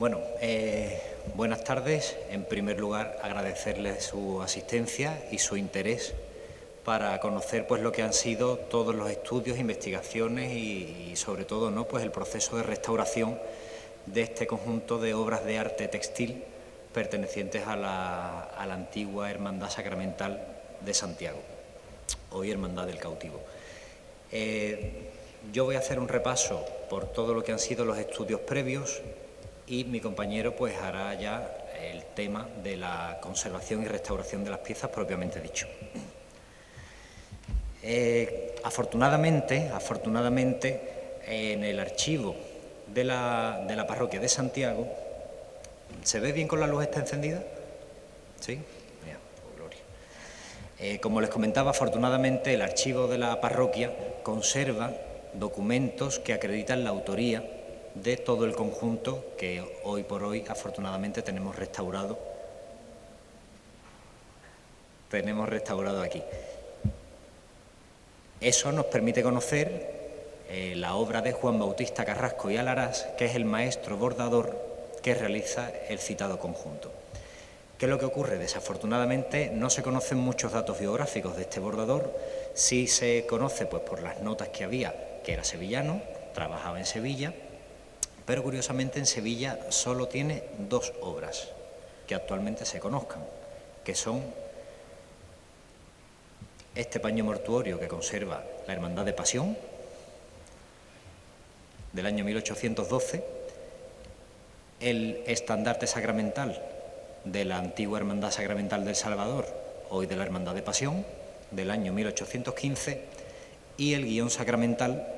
Bueno, buenas tardes. En primer lugar, agradecerles su asistencia y su interés para conocer pues lo que han sido todos los estudios, investigaciones y sobre todo pues el proceso de restauración de este conjunto de obras de arte textil pertenecientes a la antigua Hermandad Sacramental de Santiago, hoy Hermandad del Cautivo. Yo voy a hacer un repaso por todo lo que han sido los estudios previos y mi compañero pues hará ya el tema de la conservación y restauración de las piezas propiamente dicho. Afortunadamente, en el archivo de la parroquia de Santiago, ¿se ve bien con la luz está encendida? ¿Sí? Mira, pues gloria. Como les comentaba, afortunadamente el archivo de la parroquia conserva documentos que acreditan la autoría de todo el conjunto que hoy por hoy afortunadamente tenemos restaurado aquí. Eso nos permite conocer la obra de Juan Bautista Carrasco y Alarás, que es el maestro bordador que realiza el citado conjunto. ¿Qué es lo que ocurre? Desafortunadamente no se conocen muchos datos biográficos de este bordador. Sí se conoce pues por las notas que había, que era sevillano, trabajaba en Sevilla, pero curiosamente en Sevilla solo tiene 2 obras que actualmente se conozcan, que son este paño mortuorio que conserva la Hermandad de Pasión, del año 1812, el estandarte sacramental de la antigua Hermandad Sacramental del Salvador, hoy de la Hermandad de Pasión, del año 1815, y el guión sacramental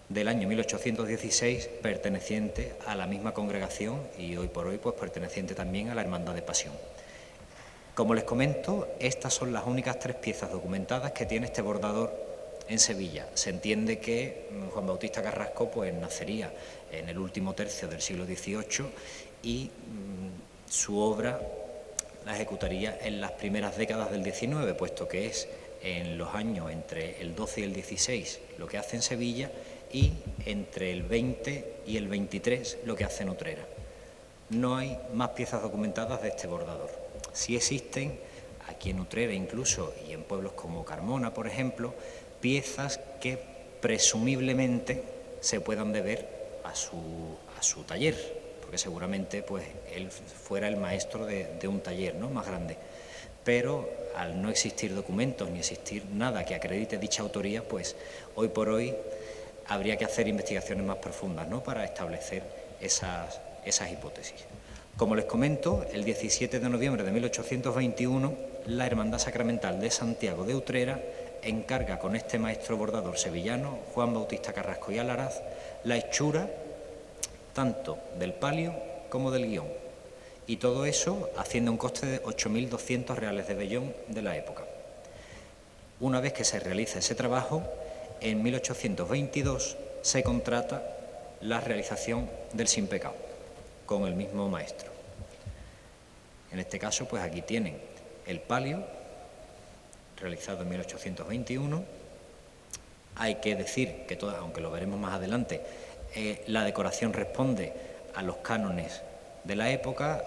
del año 1816, perteneciente a la misma congregación y hoy por hoy pues perteneciente también a la Hermandad de Pasión. Como les comento, estas son las únicas 3 piezas documentadas que tiene este bordador en Sevilla. Se entiende que Juan Bautista Carrasco pues nacería en el último tercio del siglo XVIII y su obra la ejecutaría en las primeras décadas del XIX, puesto que es en los años entre el 12 y el 16 lo que hace en Sevilla y entre el 20 y el 23 lo que hace en Utrera. No hay más piezas documentadas de este bordador. Sí existen aquí en Utrera incluso y en pueblos como Carmona, por ejemplo, piezas que presumiblemente se puedan deber a su taller, porque seguramente pues él fuera el maestro de un taller, ¿no?, más grande. Pero al no existir documentos ni existir nada que acredite dicha autoría, pues hoy por hoy habría que hacer investigaciones más profundas, ¿no?, para establecer esas hipótesis. Como les comento, el 17 de noviembre de 1821, la Hermandad Sacramental de Santiago de Utrera encarga con este maestro bordador sevillano, Juan Bautista Carrasco y Alarás, la hechura tanto del palio como del guión. Y todo eso haciendo un coste de 8.200 reales de vellón de la época. Una vez que se realiza ese trabajo, en 1822 se contrata la realización del Sin Pecado con el mismo maestro. En este caso, pues aquí tienen el palio, realizado en 1821. Hay que decir que, aunque lo veremos más adelante, la decoración responde a los cánones de la época,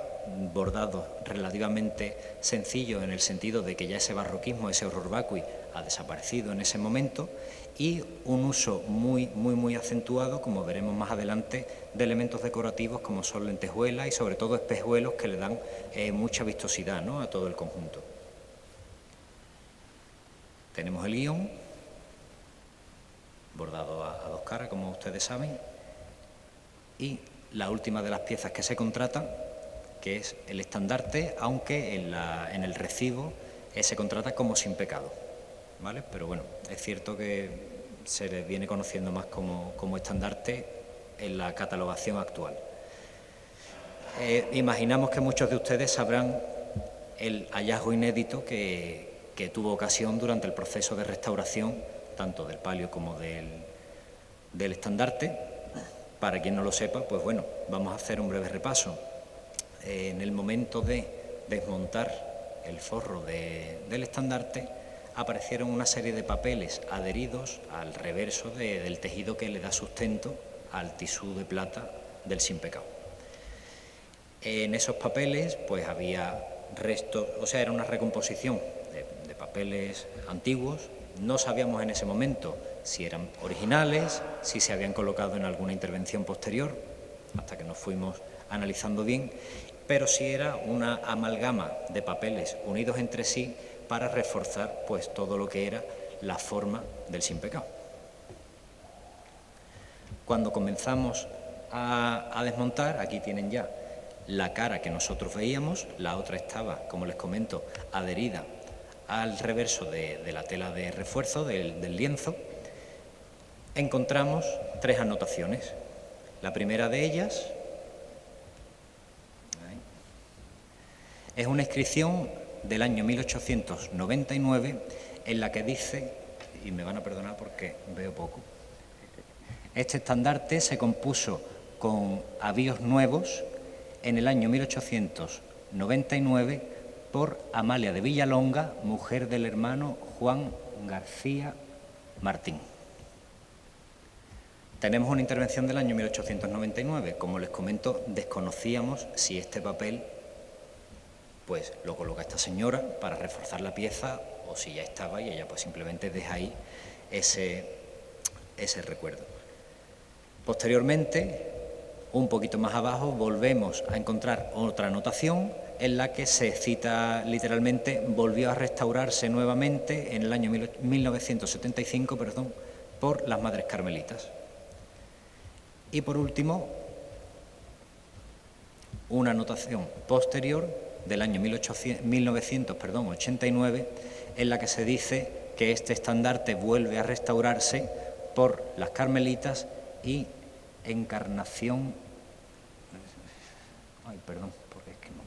bordados relativamente sencillos en el sentido de que ya ese barroquismo, ese horror vacui, ha desaparecido en ese momento, y un uso muy acentuado, como veremos más adelante, de elementos decorativos como son lentejuelas y sobre todo espejuelos que le dan mucha vistosidad, ¿no?, a todo el conjunto. Tenemos el guión, bordado a 2 caras, como ustedes saben, y la última de las piezas que se contratan, que es el estandarte, aunque en el recibo se contrata como Sin Pecado, ¿vale? Pero bueno, es cierto que se les viene conociendo más como estandarte en la catalogación actual. Imaginamos que muchos de ustedes sabrán el hallazgo inédito que tuvo ocasión durante el proceso de restauración, tanto del palio como del estandarte. Para quien no lo sepa, pues bueno, vamos a hacer un breve repaso. En el momento de desmontar el forro del estandarte, aparecieron una serie de papeles adheridos al reverso del tejido que le da sustento al tisú de plata del Sin Pecado. En esos papeles pues había restos, o sea, era una recomposición de papeles antiguos. No sabíamos en ese momento si eran originales, si se habían colocado en alguna intervención posterior, hasta que nos fuimos analizando bien, pero sí era una amalgama de papeles unidos entre sí para reforzar pues todo lo que era la forma del sin pecado. Cuando comenzamos a desmontar, aquí tienen ya la cara que nosotros veíamos, la otra estaba, como les comento, adherida al reverso de la tela de refuerzo del lienzo. Encontramos 3 anotaciones. La primera de ellas es una inscripción del año 1899 en la que dice, y me van a perdonar porque veo poco, este estandarte se compuso con avíos nuevos en el año 1899 por Amalia de Villalonga, mujer del hermano Juan García Martín. Tenemos una intervención del año 1899. Como les comento, desconocíamos si este papel pues lo coloca esta señora para reforzar la pieza o si ya estaba y ella pues simplemente deja ahí ese recuerdo. Posteriormente, un poquito más abajo, volvemos a encontrar otra anotación en la que se cita literalmente: volvió a restaurarse nuevamente en el año 1975 por las Madres Carmelitas. Y por último, una anotación posterior del año 1989 en la que se dice que este estandarte vuelve a restaurarse por las Carmelitas y Encarnación. Ay, perdón, porque es que no.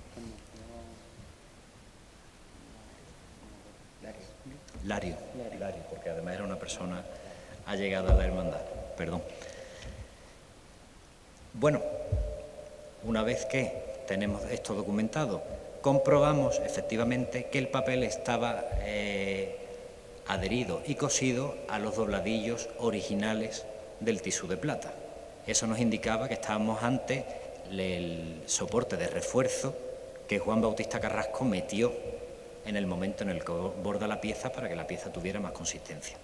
Lario, porque además era una persona allegada a la hermandad. Perdón. Bueno, una vez que tenemos esto documentado, comprobamos efectivamente que el papel estaba adherido y cosido a los dobladillos originales del tisú de plata. Eso nos indicaba que estábamos ante el soporte de refuerzo que Juan Bautista Carrasco metió en el momento en el que borda la pieza para que la pieza tuviera más consistencia.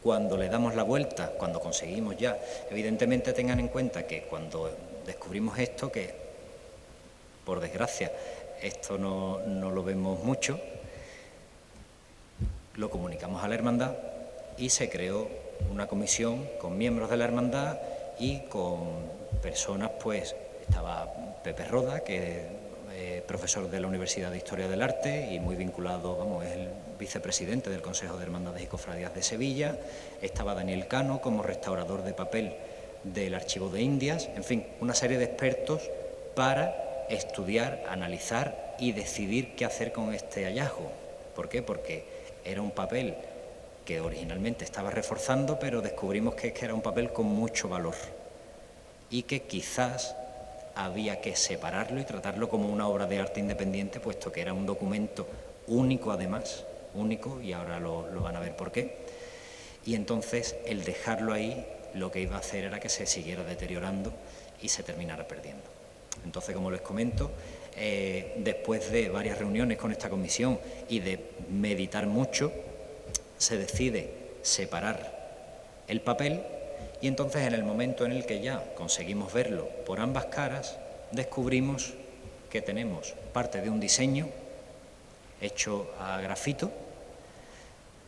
Cuando le damos la vuelta, cuando conseguimos ya, evidentemente tengan en cuenta que cuando descubrimos esto, que por desgracia esto no lo vemos mucho, lo comunicamos a la hermandad y se creó una comisión con miembros de la hermandad y con personas, pues estaba Pepe Roda, que es profesor de la Universidad de Historia del Arte y muy vinculado, es el vicepresidente del Consejo de Hermandades y Cofradías de Sevilla. Estaba Daniel Cano como restaurador de papel del Archivo de Indias. En fin, una serie de expertos para estudiar, analizar y decidir qué hacer con este hallazgo. ¿Por qué? Porque era un papel que originalmente estaba reforzando, pero descubrimos que era un papel con mucho valor y que quizás había que separarlo y tratarlo como una obra de arte independiente, puesto que era un documento único, además, único, y ahora lo van a ver por qué. Y entonces el dejarlo ahí lo que iba a hacer era que se siguiera deteriorando y se terminara perdiendo. Entonces, como les comento, después de varias reuniones con esta comisión y de meditar mucho, se decide separar el papel y entonces en el momento en el que ya conseguimos verlo por ambas caras, descubrimos que tenemos parte de un diseño hecho a grafito.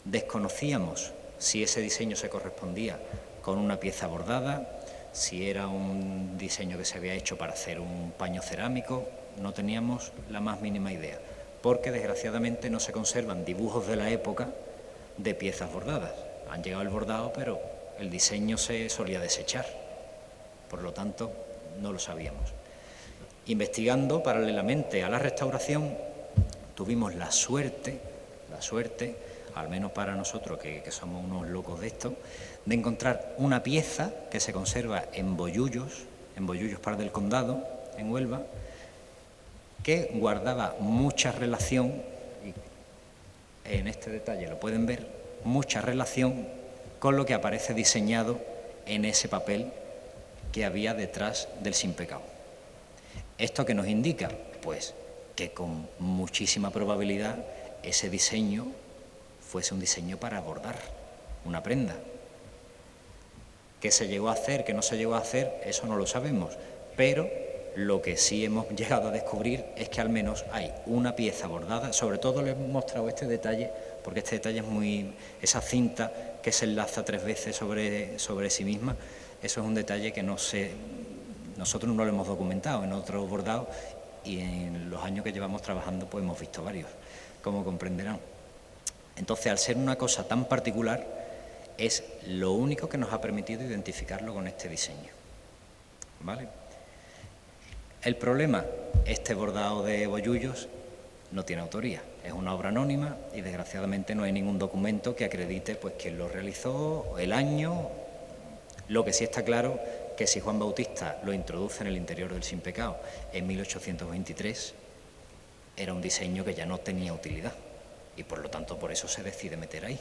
Desconocíamos si ese diseño se correspondía con una pieza bordada, si era un diseño que se había hecho para hacer un paño cerámico. No teníamos la más mínima idea, porque desgraciadamente no se conservan dibujos de la época de piezas bordadas. Han llegado el bordado, pero el diseño se solía desechar, por lo tanto no lo sabíamos. Investigando paralelamente a la restauración, tuvimos la suerte, al menos para nosotros que somos unos locos de esto, de encontrar una pieza que se conserva en Bollullos Par del Condado, en Huelva, que guardaba mucha relación, y en este detalle lo pueden ver, mucha relación con lo que aparece diseñado en ese papel que había detrás del sin pecado. ¿Esto qué nos indica? Pues que con muchísima probabilidad ese diseño fuese un diseño para bordar una prenda. ¿Qué se llegó a hacer, qué no se llegó a hacer? Eso no lo sabemos, pero lo que sí hemos llegado a descubrir es que al menos hay una pieza bordada. Sobre todo le he mostrado este detalle, porque este detalle es muy... esa cinta que se enlaza 3 veces sobre sí misma, eso es un detalle que no sé, nosotros no lo hemos documentado en otros bordados, y en los años que llevamos trabajando pues hemos visto varios, como comprenderán. Entonces, al ser una cosa tan particular, es lo único que nos ha permitido identificarlo con este diseño, ¿vale? El problema, este bordado de bollullos no tiene autoría, es una obra anónima y desgraciadamente no hay ningún documento que acredite pues quién lo realizó, el año. Lo que sí está claro que si Juan Bautista lo introduce en el interior del Sin Pecado en 1823, era un diseño que ya no tenía utilidad y por lo tanto por eso se decide meter ahí.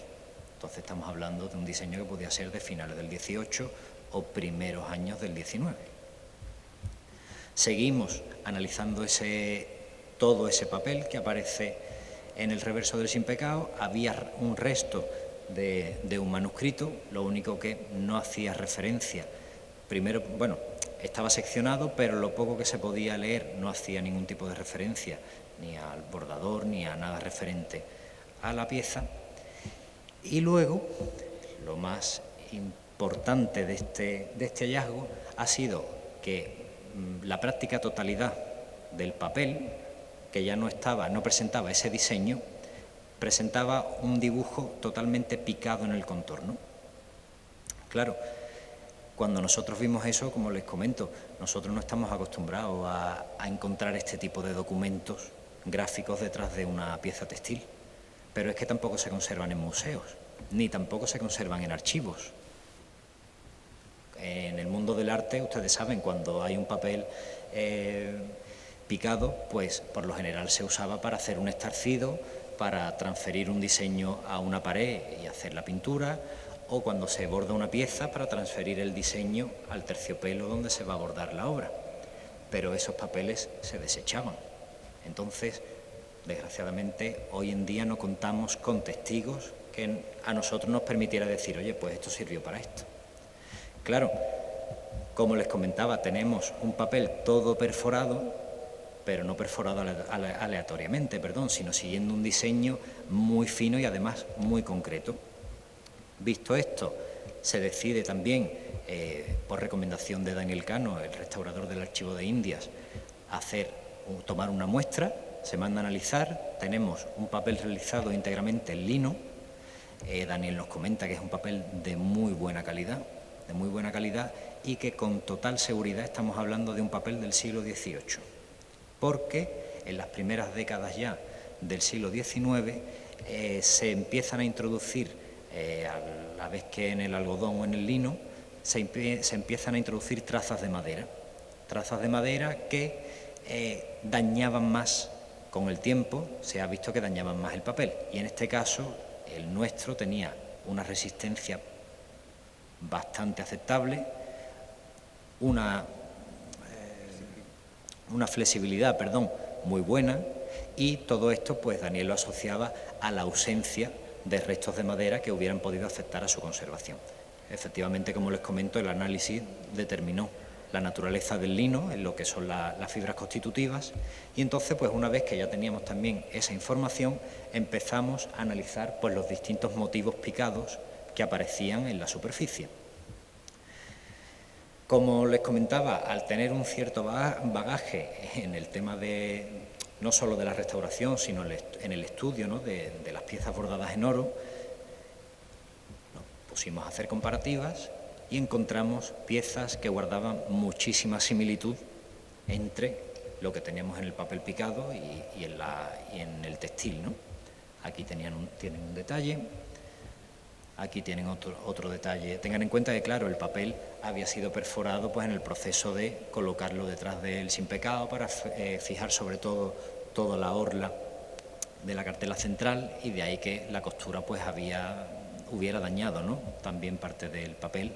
Entonces estamos hablando de un diseño que podía ser de finales del 18 o primeros años del 19. Seguimos analizando todo ese papel que aparece en el reverso del Sin Pecado. Había un resto de un manuscrito, lo único que no hacía referencia. Primero, bueno, estaba seccionado, pero lo poco que se podía leer no hacía ningún tipo de referencia ni al bordador ni a nada referente a la pieza. Y luego, lo más importante de este hallazgo ha sido que la práctica totalidad del papel, que ya no presentaba ese diseño, presentaba un dibujo totalmente picado en el contorno. Claro, cuando nosotros vimos eso, como les comento, nosotros no estamos acostumbrados a encontrar este tipo de documentos gráficos detrás de una pieza textil, pero es que tampoco se conservan en museos, ni tampoco se conservan en archivos. En el mundo del arte, ustedes saben, cuando hay un papel picado, pues por lo general se usaba para hacer un estarcido, para transferir un diseño a una pared y hacer la pintura, o cuando se borda una pieza para transferir el diseño al terciopelo donde se va a bordar la obra. Pero esos papeles se desechaban. Entonces, desgraciadamente, hoy en día no contamos con testigos que a nosotros nos permitiera decir, oye, pues esto sirvió para esto. Claro, como les comentaba, tenemos un papel todo perforado, pero no perforado aleatoriamente, sino siguiendo un diseño muy fino y además muy concreto. Visto esto, se decide también, por recomendación de Daniel Cano, el restaurador del Archivo de Indias, tomar una muestra, se manda a analizar, tenemos un papel realizado íntegramente en lino. Daniel nos comenta que es un papel de muy buena calidad y que con total seguridad estamos hablando de un papel del siglo XVIII, porque en las primeras décadas ya del siglo XIX se empiezan a introducir, a la vez que en el algodón o en el lino, se empiezan a introducir trazas de madera que dañaban más con el tiempo, se ha visto que dañaban más el papel, y en este caso el nuestro tenía una resistencia bastante aceptable, una flexibilidad, muy buena, y todo esto pues Daniel lo asociaba a la ausencia de restos de madera que hubieran podido afectar a su conservación. Efectivamente, como les comento, el análisis determinó la naturaleza del lino en lo que son las fibras constitutivas, y entonces pues una vez que ya teníamos también esa información, empezamos a analizar pues los distintos motivos picados que aparecían en la superficie. Como les comentaba, al tener un cierto bagaje en el tema no solo de la restauración, sino en el estudio, ¿no?, de las piezas bordadas en oro, nos pusimos a hacer comparativas y encontramos piezas que guardaban muchísima similitud entre lo que teníamos en el papel picado y en el textil, ¿no? Aquí tienen un detalle, aquí tienen otro detalle. Tengan en cuenta que, claro, el papel había sido perforado pues en el proceso de colocarlo detrás del Sin Pecado para fijar sobre todo toda la orla de la cartela central, y de ahí que la costura pues hubiera dañado, ¿no?, también parte del papel,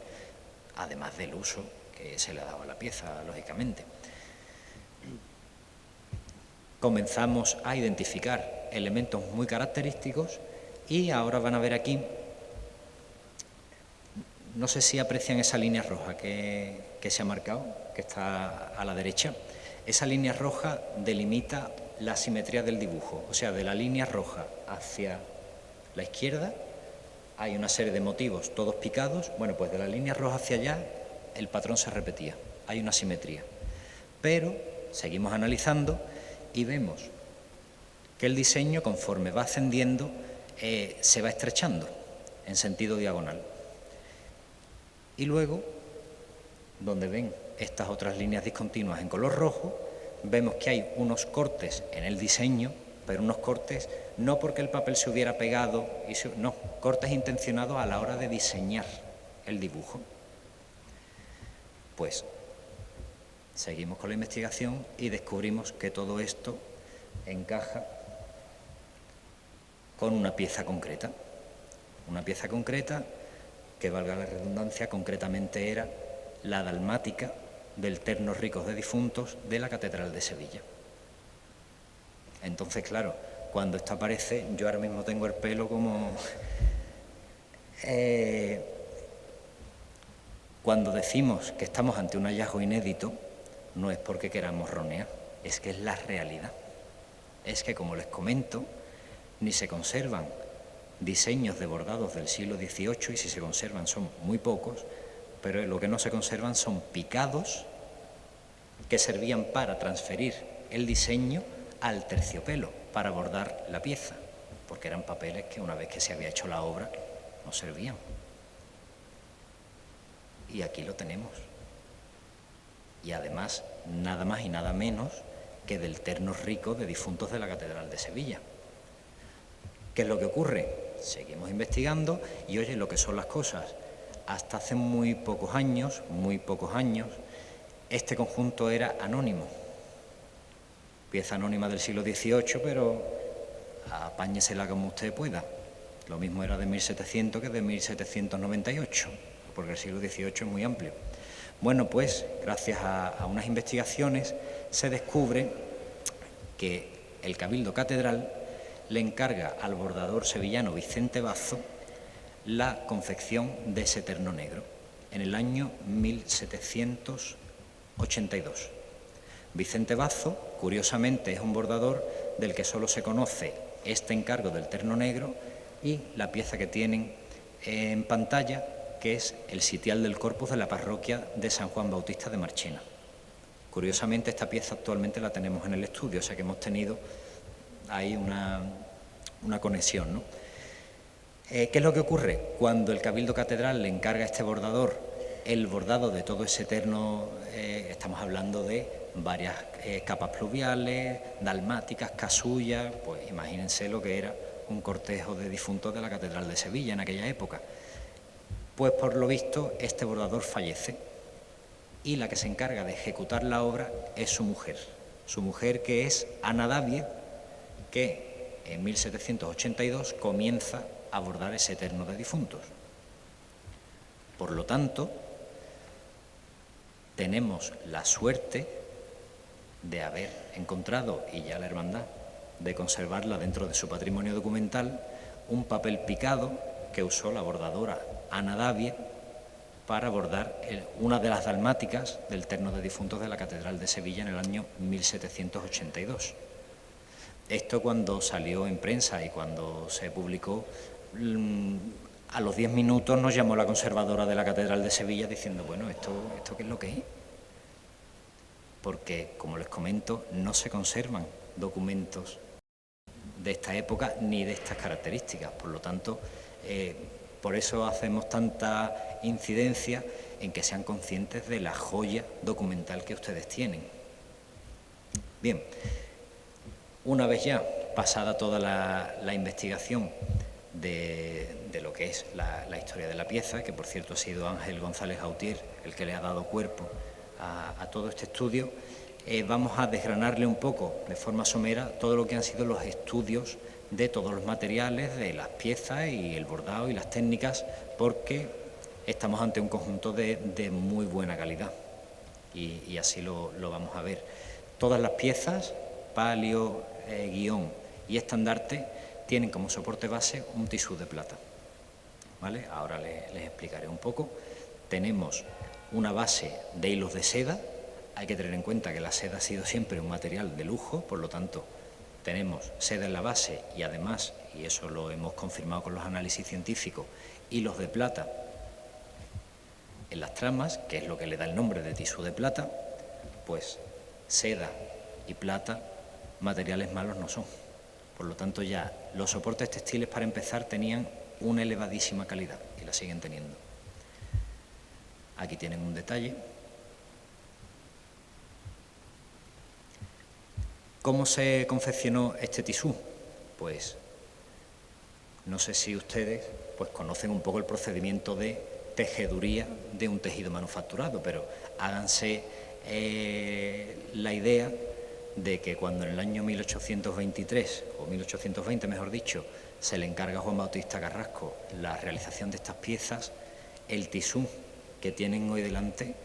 además del uso que se le ha dado a la pieza, lógicamente. comenzamos a identificar elementos muy característicos y ahora van a ver aquí, no sé si aprecian esa línea roja que se ha marcado, que está a la derecha. Esa línea roja delimita la simetría del dibujo, o sea, de la línea roja hacia la izquierda hay una serie de motivos, todos picados. Bueno, pues de la línea roja hacia allá el patrón se repetía, hay una simetría. Pero seguimos analizando y vemos que el diseño, conforme va ascendiendo, se va estrechando en sentido diagonal. Y luego, donde ven estas otras líneas discontinuas en color rojo, vemos que hay unos cortes en el diseño, pero unos cortes no porque el papel se hubiera pegado, no, cortes intencionados a la hora de diseñar el dibujo. Pues seguimos con la investigación y descubrimos que todo esto encaja con una pieza concreta. Una pieza concreta que, valga la redundancia, concretamente era la dalmática del Ternos Ricos de Difuntos de la Catedral de Sevilla. Entonces, claro, cuando esto aparece, yo ahora mismo tengo el pelo como... Cuando decimos que estamos ante un hallazgo inédito, no es porque queramos ronear, es que es la realidad. Es que, como les comento, ni se conservan diseños de bordados del siglo XVIII, y si se conservan son muy pocos, pero lo que no se conservan son picados que servían para transferir el diseño al terciopelo, para bordar la pieza, porque eran papeles que una vez que se había hecho la obra no servían. Y aquí lo tenemos. Y además, nada más y nada menos que del Ternos Ricos de Difuntos de la Catedral de Sevilla. ¿Qué es lo que ocurre? Seguimos investigando y oye, lo que son las cosas. Hasta hace muy pocos años, este conjunto era anónimo. Pieza anónima del siglo XVIII, pero apáñesela como usted pueda. Lo mismo era de 1700 que de 1798, porque el siglo XVIII es muy amplio. Bueno, pues, gracias a unas investigaciones, se descubre que el Cabildo Catedral le encarga al bordador sevillano Vicente Bazo la confección de ese terno negro en el año 1782. Vicente Bazo, curiosamente, es un bordador del que solo se conoce este encargo del terno negro y la pieza que tienen en pantalla, que es el sitial del corpus de la parroquia de San Juan Bautista de Marchena. Curiosamente, esta pieza actualmente la tenemos en el estudio, o sea que hemos tenido ahí una conexión, ¿no? ¿Qué es lo que ocurre? Cuando el Cabildo Catedral le encarga a este bordador el bordado de todo ese terno, estamos hablando de varias capas pluviales, dalmáticas, casullas, pues imagínense lo que era un cortejo de difuntos de la Catedral de Sevilla en aquella época. Pues por lo visto este bordador fallece y la que se encarga de ejecutar la obra es su mujer que es Ana Davie, que en 1782 comienza a bordar ese terno de difuntos. Por lo tanto, tenemos la suerte de haber encontrado, y ya la hermandad, de conservarla dentro de su patrimonio documental, un papel picado que usó la bordadora Ana Davie para bordar una de las dalmáticas del terno de difuntos de la Catedral de Sevilla en el año 1782. Esto, cuando salió en prensa y cuando se publicó, a los 10 minutos nos llamó la conservadora de la Catedral de Sevilla diciendo, bueno, ¿esto qué es lo que es? Porque, como les comento, no se conservan documentos de esta época ni de estas características. Por lo tanto, por eso hacemos tanta incidencia en que sean conscientes de la joya documental que ustedes tienen. Bien, una vez ya pasada toda la investigación de lo que es la historia de la pieza, que por cierto ha sido Ángel González Gautier el que le ha dado cuerpo a todo este estudio, vamos a desgranarle un poco de forma somera todo lo que han sido los estudios de todos los materiales, de las piezas y el bordado y las técnicas, porque estamos ante un conjunto de muy buena calidad y así lo vamos a ver. Todas las piezas palio, guión y estandarte tienen como soporte base un tisú de plata. ¿Vale? Ahora les explicaré un poco. Tenemos una base de hilos de seda. Hay que tener en cuenta que la seda ha sido siempre un material de lujo, por lo tanto, tenemos seda en la base y además, y eso lo hemos confirmado con los análisis científicos, hilos de plata en las tramas, que es lo que le da el nombre de tisú de plata. Pues seda y plata, materiales malos no son. Por lo tanto, ya los soportes textiles, para empezar, tenían una elevadísima calidad y la siguen teniendo. Aquí tienen un detalle. ¿Cómo se confeccionó este tisú? Pues no sé si ustedes pues conocen un poco el procedimiento de tejeduría de un tejido manufacturado, pero háganse la idea de que cuando en el año 1823, o 1820 mejor dicho, se le encarga a Juan Bautista Carrasco la realización de estas piezas, el tisú que tienen hoy delante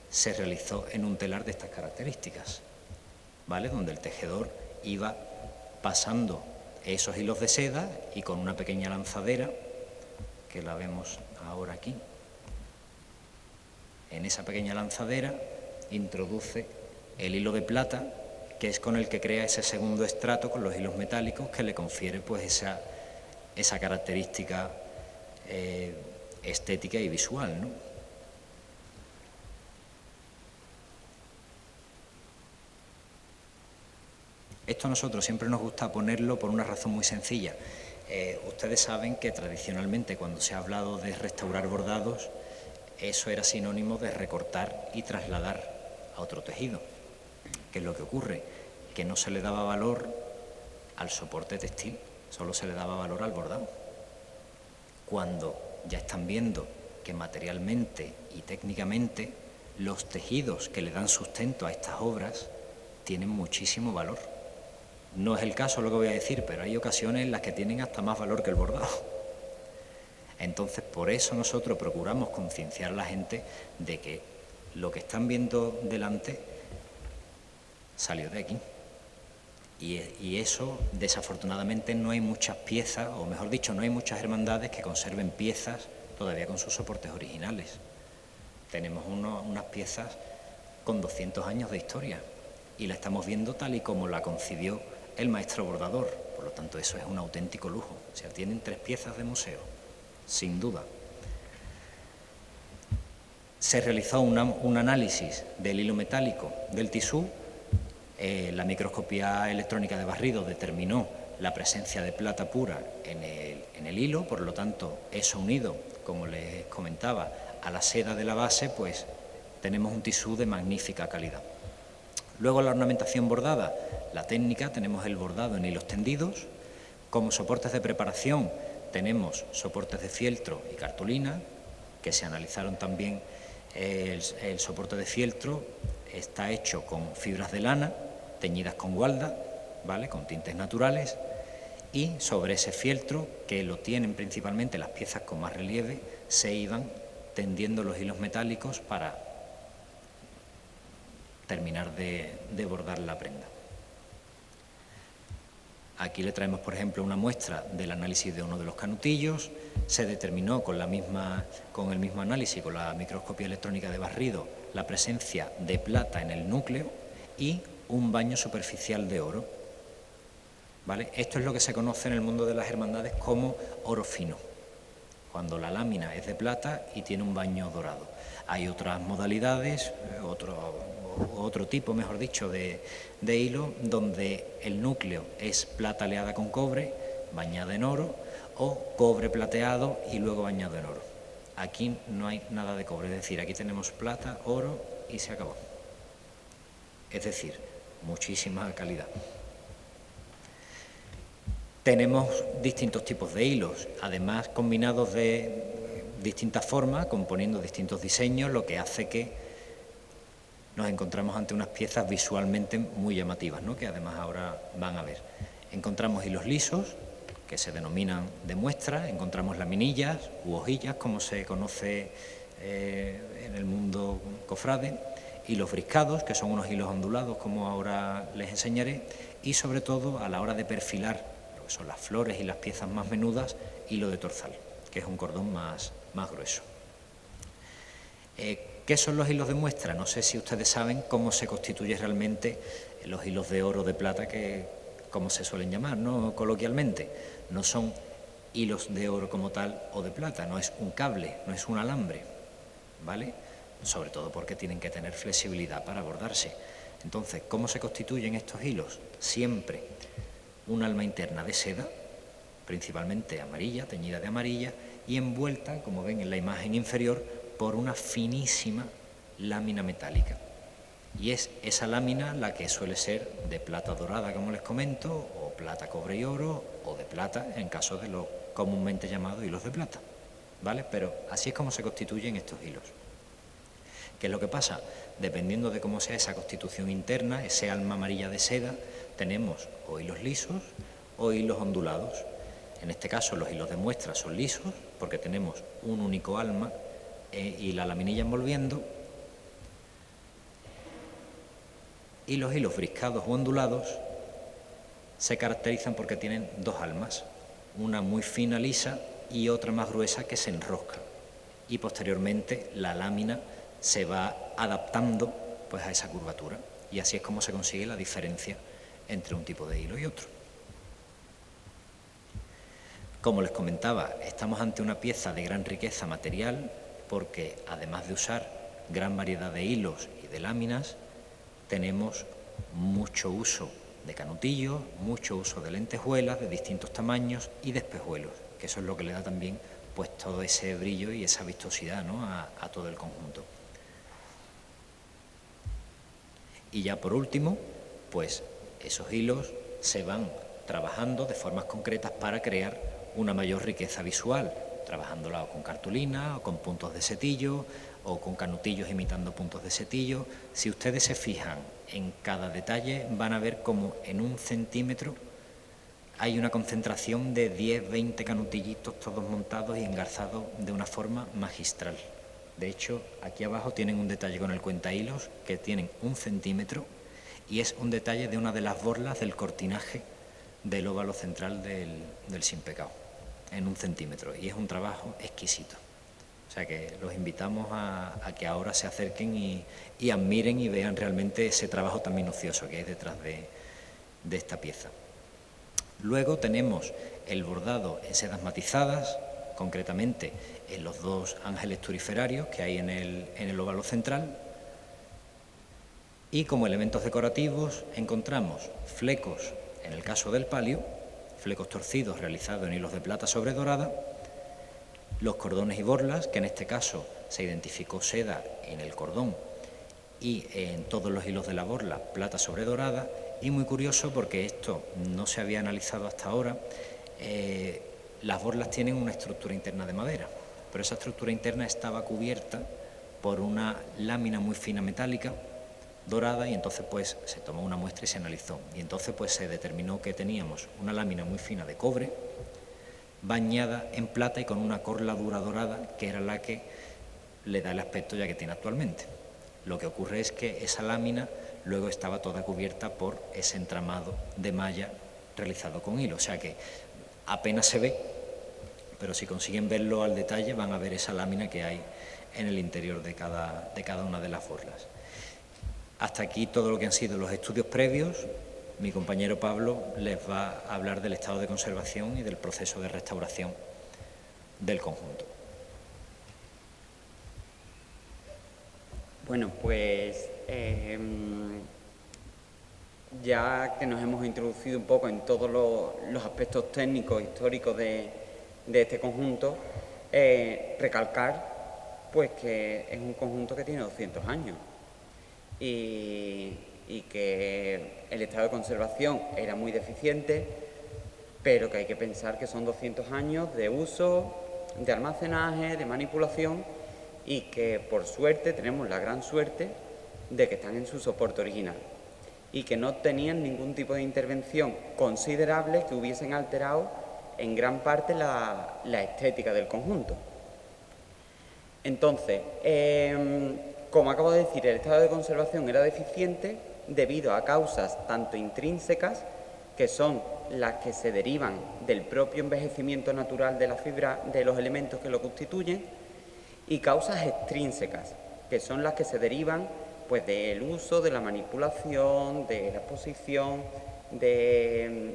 se realizó en un telar de estas características, ¿vale? Donde el tejedor iba pasando esos hilos de seda y con una pequeña lanzadera, que la vemos ahora aquí, en esa pequeña lanzadera introduce el hilo de plata, que es con el que crea ese segundo estrato con los hilos metálicos que le confiere pues esa característica estética y visual, ¿no? Esto a nosotros siempre nos gusta ponerlo por una razón muy sencilla. Ustedes saben que tradicionalmente cuando se ha hablado de restaurar bordados, eso era sinónimo de recortar y trasladar a otro tejido. ¿Qué es lo que ocurre? Que no se le daba valor al soporte textil, solo se le daba valor al bordado. Cuando ya están viendo que materialmente y técnicamente los tejidos que le dan sustento a estas obras tienen muchísimo valor. No es el caso lo que voy a decir, pero hay ocasiones en las que tienen hasta más valor que el bordado. Entonces, por eso nosotros procuramos concienciar a la gente de que lo que están viendo delante salió de aquí. Y eso, desafortunadamente, no hay muchas piezas, o mejor dicho, no hay muchas hermandades que conserven piezas todavía con sus soportes originales. Tenemos unas piezas con 200 años de historia y la estamos viendo tal y como la concibió el maestro bordador. Por lo tanto, eso es un auténtico lujo. O sea, tienen 3 piezas de museo, sin duda. Se realizó un análisis del hilo metálico del tisú. La microscopía electrónica de barrido determinó la presencia de plata pura en el hilo, por lo tanto, eso unido, como les comentaba, a la seda de la base, pues tenemos un tisú de magnífica calidad. Luego la ornamentación bordada, la técnica, tenemos el bordado en hilos tendidos. Como soportes de preparación tenemos soportes de fieltro y cartulina, que se analizaron también. El soporte de fieltro está hecho con fibras de lana, teñidas con gualda, ¿vale?, con tintes naturales, y sobre ese fieltro, que lo tienen principalmente las piezas con más relieve, se iban tendiendo los hilos metálicos para terminar de bordar la prenda. Aquí le traemos, por ejemplo, una muestra del análisis de uno de los canutillos. Se determinó con el mismo análisis, con la microscopía electrónica de barrido, la presencia de plata en el núcleo y un baño superficial de oro. ¿Vale? Esto es lo que se conoce en el mundo de las hermandades como oro fino, cuando la lámina es de plata y tiene un baño dorado. Hay otras modalidades, otro tipo, mejor dicho, de hilo, donde el núcleo es plata aleada con cobre, bañada en oro, o cobre plateado y luego bañado en oro. Aquí no hay nada de cobre, es decir, aquí tenemos plata, oro y se acabó. Es decir, muchísima calidad. Tenemos distintos tipos de hilos, además combinados de distintas formas, componiendo distintos diseños, lo que hace que nos encontramos ante unas piezas visualmente muy llamativas, ¿no?, que además ahora van a ver. Encontramos hilos lisos, que se denominan de muestra, encontramos laminillas u hojillas, como se conoce en el mundo cofrade, hilos briscados, que son unos hilos ondulados, como ahora les enseñaré, y sobre todo a la hora de perfilar lo que son las flores y las piezas más menudas, hilo de torzal, que es un cordón más grueso. ¿Qué son los hilos de muestra? No sé si ustedes saben cómo se constituyen realmente los hilos de oro o de plata, que como se suelen llamar, ¿no?, coloquialmente. No son hilos de oro como tal o de plata, no es un cable, no es un alambre, ¿vale? Sobre todo porque tienen que tener flexibilidad para bordarse. Entonces, ¿cómo se constituyen estos hilos? Siempre un alma interna de seda, principalmente amarilla, teñida de amarilla, y envuelta, como ven en la imagen inferior, por una finísima lámina metálica. Y es esa lámina la que suele ser de plata dorada, como les comento, o plata, cobre y oro, o de plata en caso de los comúnmente llamados hilos de plata, ¿vale? Pero así es como se constituyen estos hilos. ¿Qué es lo que pasa? Dependiendo de cómo sea esa constitución interna, ese alma amarilla de seda, tenemos o hilos lisos o hilos ondulados. En este caso los hilos de muestra son lisos porque tenemos un único alma y la laminilla envolviendo, y los hilos briscados o ondulados se caracterizan porque tienen dos almas, una muy fina, lisa, y otra más gruesa que se enrosca, y posteriormente la lámina se va adaptando pues a esa curvatura, y así es como se consigue la diferencia entre un tipo de hilo y otro. Como les comentaba, estamos ante una pieza de gran riqueza material porque, además de usar gran variedad de hilos y de láminas, tenemos mucho uso de canutillos, mucho uso de lentejuelas de distintos tamaños y de espejuelos, que eso es lo que le da también pues todo ese brillo y esa vistosidad, ¿no?, a todo el conjunto. Y ya por último, pues esos hilos se van trabajando de formas concretas para crear una mayor riqueza visual, trabajándola o con cartulina, o con puntos de setillo, o con canutillos imitando puntos de setillo. Si ustedes se fijan en cada detalle, van a ver como en 1 centímetro hay una concentración de 10, 20 canutillitos todos montados y engarzados de una forma magistral. De hecho, aquí abajo tienen un detalle con el cuentahilos que tienen 1 centímetro y es un detalle de una de las borlas del cortinaje del óvalo central del Sin Pecado, en 1 centímetro, y es un trabajo exquisito. O sea que los invitamos a que ahora se acerquen y admiren y vean realmente ese trabajo tan minucioso que hay detrás de esta pieza. Luego tenemos el bordado en sedas matizadas, concretamente en los 2 ángeles turiferarios que hay en el óvalo central. Y como elementos decorativos encontramos flecos, en el caso del palio, flecos torcidos realizados en hilos de plata sobre dorada, los cordones y borlas, que en este caso se identificó seda en el cordón y en todos los hilos de la borla, plata sobre dorada. Y muy curioso porque esto no se había analizado hasta ahora, las borlas tienen una estructura interna de madera, pero esa estructura interna estaba cubierta por una lámina muy fina metálica, dorada, y entonces pues se tomó una muestra y se analizó. Y entonces pues se determinó que teníamos una lámina muy fina de cobre, bañada en plata y con una corladura dorada, que era la que le da el aspecto ya que tiene actualmente. Lo que ocurre es que esa lámina luego estaba toda cubierta por ese entramado de malla realizado con hilo, o sea que apenas se ve, pero si consiguen verlo al detalle van a ver esa lámina que hay en el interior de cada una de las borlas. Hasta aquí todo lo que han sido los estudios previos. Mi compañero Pablo les va a hablar del estado de conservación y del proceso de restauración del conjunto. Bueno, pues ya que nos hemos introducido un poco en todos los aspectos técnicos, históricos de este conjunto, recalcar pues que es un conjunto que tiene 200 años y que el estado de conservación era muy deficiente, pero que hay que pensar que son 200 años de uso, de almacenaje, de manipulación, y que por suerte tenemos la gran suerte de que están en su soporte original y que no tenían ningún tipo de intervención considerable que hubiesen alterado en gran parte la estética del conjunto. Entonces, Como acabo de decir, el estado de conservación era deficiente debido a causas tanto intrínsecas, que son las que se derivan del propio envejecimiento natural de la fibra, de los elementos que lo constituyen, y causas extrínsecas, que son las que se derivan pues del uso, de la manipulación, de la exposición, de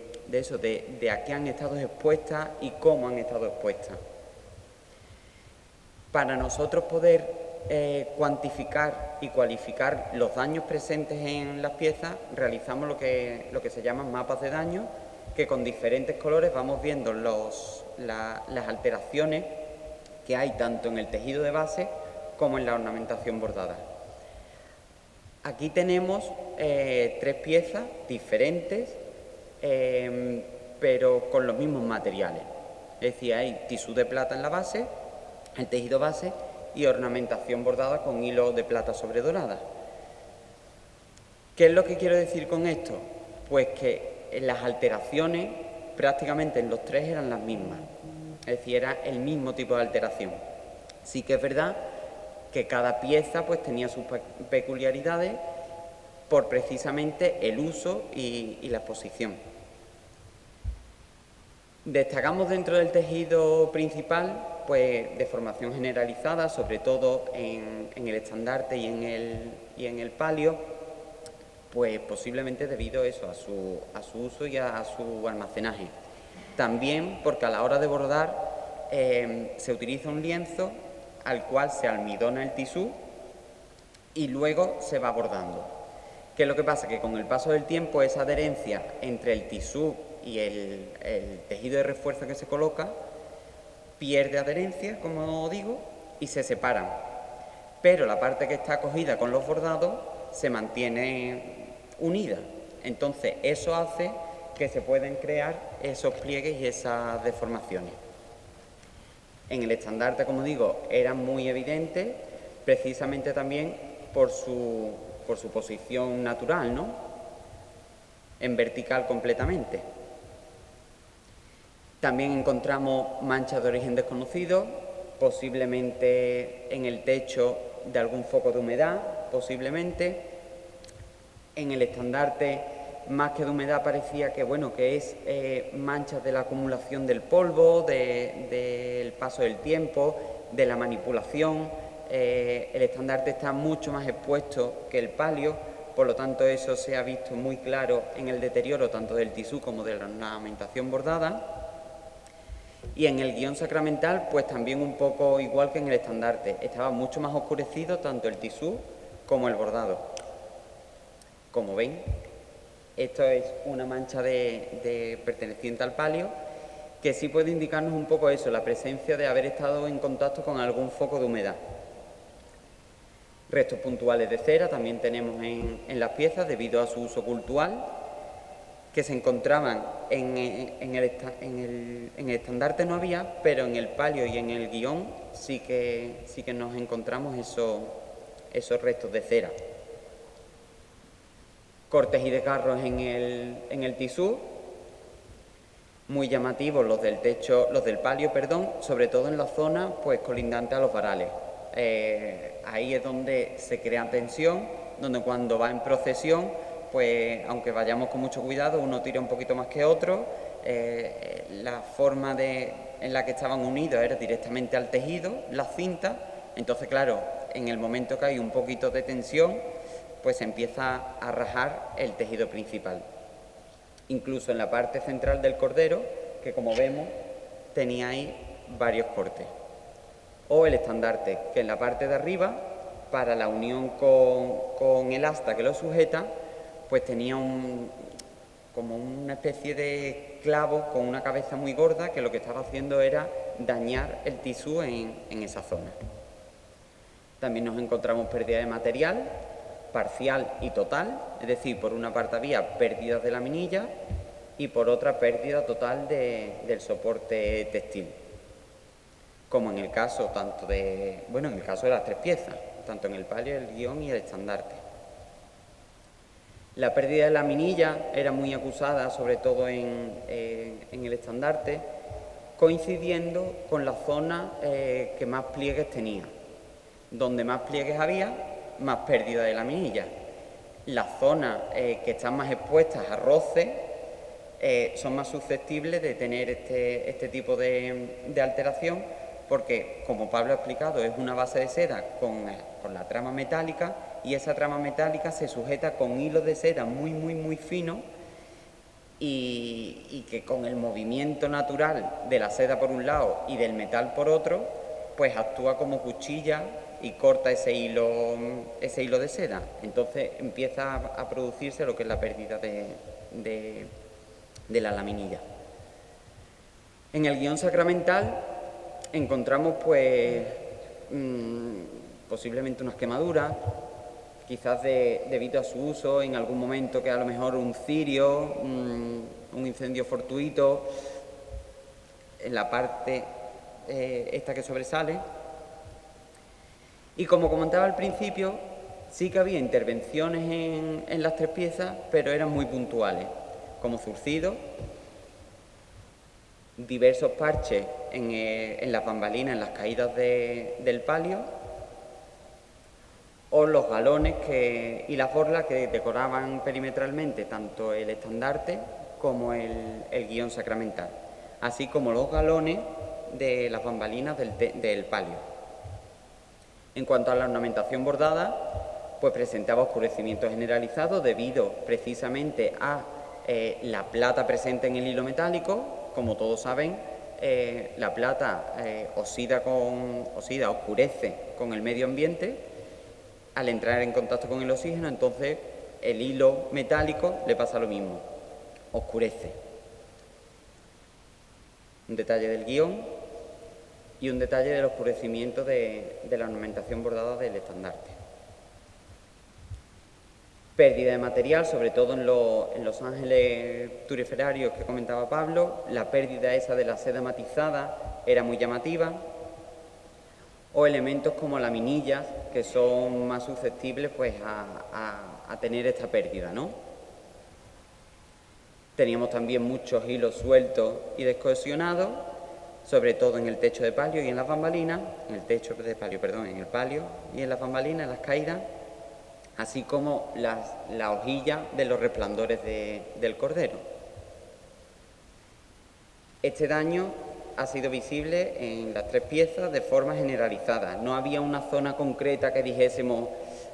a qué han estado expuestas y cómo han estado expuestas. Para nosotros poder cuantificar y cualificar los daños presentes en las piezas, realizamos lo que se llaman mapas de daño, que con diferentes colores vamos viendo las alteraciones que hay tanto en el tejido de base como en la ornamentación bordada. Aquí tenemos 3 piezas diferentes, pero con los mismos materiales. Es decir, hay tisú de plata en la base, el tejido base, y ornamentación bordada con hilo de plata sobre dorada. ¿Qué es lo que quiero decir con esto? Pues que las alteraciones prácticamente en los 3 eran las mismas, es decir, era el mismo tipo de alteración. Sí que es verdad que cada pieza pues tenía sus peculiaridades por precisamente el uso y la exposición. Destacamos dentro del tejido principal pues deformación generalizada, sobre todo en el estandarte y en el palio, pues posiblemente debido a eso, a su uso y a su almacenaje. También porque a la hora de bordar se utiliza un lienzo al cual se almidona el tisú y luego se va bordando. ¿Qué es lo que pasa? Que con el paso del tiempo esa adherencia entre el tisú y el tejido de refuerzo que se coloca pierde adherencia, como digo, y se separan. Pero la parte que está cogida con los bordados se mantiene unida. Entonces eso hace que se pueden crear esos pliegues y esas deformaciones. En el estandarte, como digo, eran muy evidentes, precisamente también por su posición natural, ¿no? En vertical completamente. También encontramos manchas de origen desconocido, posiblemente en el techo de algún foco de humedad, posiblemente. En el estandarte, más que de humedad, parecía que, que es manchas de la acumulación del polvo, del paso del tiempo, de la manipulación. El estandarte está mucho más expuesto que el palio, por lo tanto eso se ha visto muy claro en el deterioro tanto del tisú como de la ornamentación bordada. Y en el guión sacramental, pues también un poco igual que en el estandarte. Estaba mucho más oscurecido tanto el tisú como el bordado. Como ven, esto es una mancha perteneciente al palio, que sí puede indicarnos un poco eso, la presencia de haber estado en contacto con algún foco de humedad. Restos puntuales de cera también tenemos en las piezas debido a su uso cultural, que se encontraban en el estandarte no había, pero en el palio y en el guión sí que nos encontramos esos restos de cera. Cortes y desgarros en el tisú, muy llamativos los del palio, sobre todo en la zona pues colindante a los varales. Ahí es donde se crea tensión, donde cuando va en procesión, pues aunque vayamos con mucho cuidado, uno tira un poquito más que otro. La forma en la que estaban unidos era directamente al tejido, las cintas. Entonces, claro, en el momento que hay un poquito de tensión, pues se empieza a rajar el tejido principal. Incluso en la parte central del cordero, que como vemos, tenía ahí varios cortes. O el estandarte, que en la parte de arriba, para la unión con el asta que lo sujeta, pues tenía como una especie de clavo con una cabeza muy gorda que lo que estaba haciendo era dañar el tisú en esa zona. También nos encontramos pérdida de material, parcial y total, es decir, por una parte había pérdidas de laminilla y por otra pérdida total del soporte textil. Como en el caso en el caso de las 3 piezas, tanto en el palio, el guión y el estandarte. La pérdida de laminilla era muy acusada, sobre todo en el estandarte, coincidiendo con la zona que más pliegues tenía. Donde más pliegues había, más pérdida de laminilla. Las zonas que están más expuestas a roce son más susceptibles de tener este tipo de alteración, porque, como Pablo ha explicado, es una base de seda con la trama metálica, y esa trama metálica se sujeta con hilos de seda muy finos, y que con el movimiento natural de la seda por un lado y del metal por otro, pues actúa como cuchilla y corta ese hilo de seda. Entonces empieza a producirse lo que es la pérdida de la laminilla. En el guión sacramental encontramos pues posiblemente unas quemaduras, quizás debido a su uso en algún momento, que a lo mejor un cirio, un incendio fortuito en la parte esta que sobresale. Y como comentaba al principio, sí que había intervenciones en las tres piezas, pero eran muy puntuales, como zurcidos, diversos parches en las bambalinas, en las caídas del palio, o los galones y las borlas que decoraban perimetralmente tanto el estandarte como el guión sacramental, así como los galones de las bambalinas del palio. En cuanto a la ornamentación bordada, pues presentaba oscurecimiento generalizado debido precisamente a la plata presente en el hilo metálico. Como todos saben, la plata oscurece con el medio ambiente al entrar en contacto con el oxígeno. Entonces el hilo metálico le pasa lo mismo, oscurece. Un detalle del guión y un detalle del oscurecimiento de la ornamentación bordada del estandarte. Pérdida de material, sobre todo en los ángeles turiferarios que comentaba Pablo. La pérdida esa de la seda matizada era muy llamativa. O elementos como laminillas, que son más susceptibles pues, a tener esta pérdida, ¿no? Teníamos también muchos hilos sueltos y descohesionados, sobre todo en el techo de palio y en las bambalinas, en el palio y en las bambalinas, en las caídas, así como la hojilla de los resplandores del cordero. Este daño ha sido visible en las tres piezas de forma generalizada. No había una zona concreta que dijésemos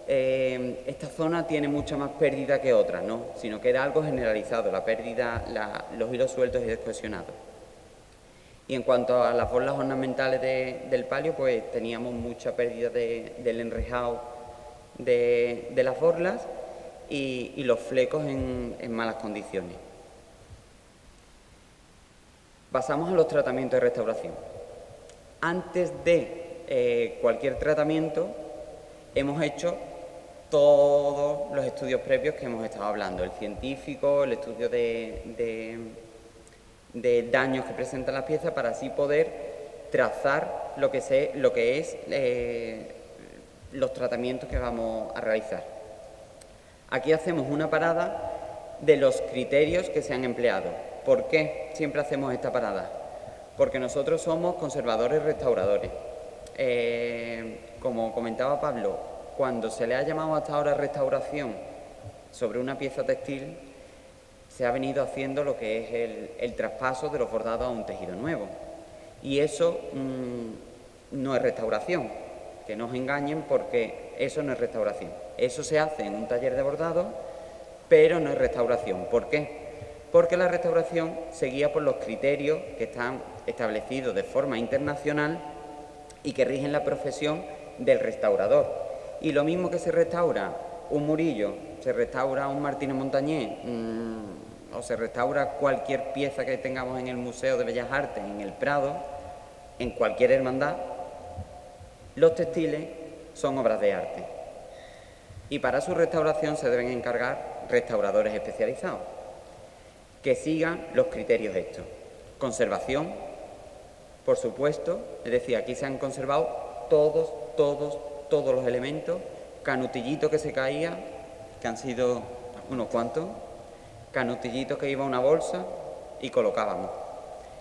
esta zona tiene mucha más pérdida que otra, no, sino que era algo generalizado, la pérdida, los hilos sueltos y descohesionados. Y en cuanto a las borlas ornamentales del palio, pues teníamos mucha pérdida del enrejado de las borlas y los flecos en malas condiciones. Pasamos a los tratamientos de restauración. Antes de cualquier tratamiento hemos hecho todos los estudios previos que hemos estado hablando, el científico, el estudio de daños que presentan las piezas, para así poder trazar lo que es los tratamientos que vamos a realizar. Aquí hacemos una parada de los criterios que se han empleado. ¿Por qué siempre hacemos esta parada? Porque nosotros somos conservadores restauradores. Como comentaba Pablo, cuando se le ha llamado hasta ahora restauración sobre una pieza textil, se ha venido haciendo lo que es el traspaso de los bordados a un tejido nuevo. Y eso no es restauración, que no os engañen, porque eso no es restauración. Eso se hace en un taller de bordado, pero no es restauración. ¿Por qué? Porque la restauración se guía por los criterios que están establecidos de forma internacional y que rigen la profesión del restaurador. Y lo mismo que se restaura un Murillo, se restaura un Martínez Montañés, o se restaura cualquier pieza que tengamos en el Museo de Bellas Artes, en el Prado, en cualquier hermandad, los textiles son obras de arte. Y para su restauración se deben encargar restauradores especializados, que sigan los criterios estos. Conservación, por supuesto, es decir, aquí se han conservado todos los elementos, canutillito que se caía, que han sido unos cuantos, canutillito que iba a una bolsa y colocábamos.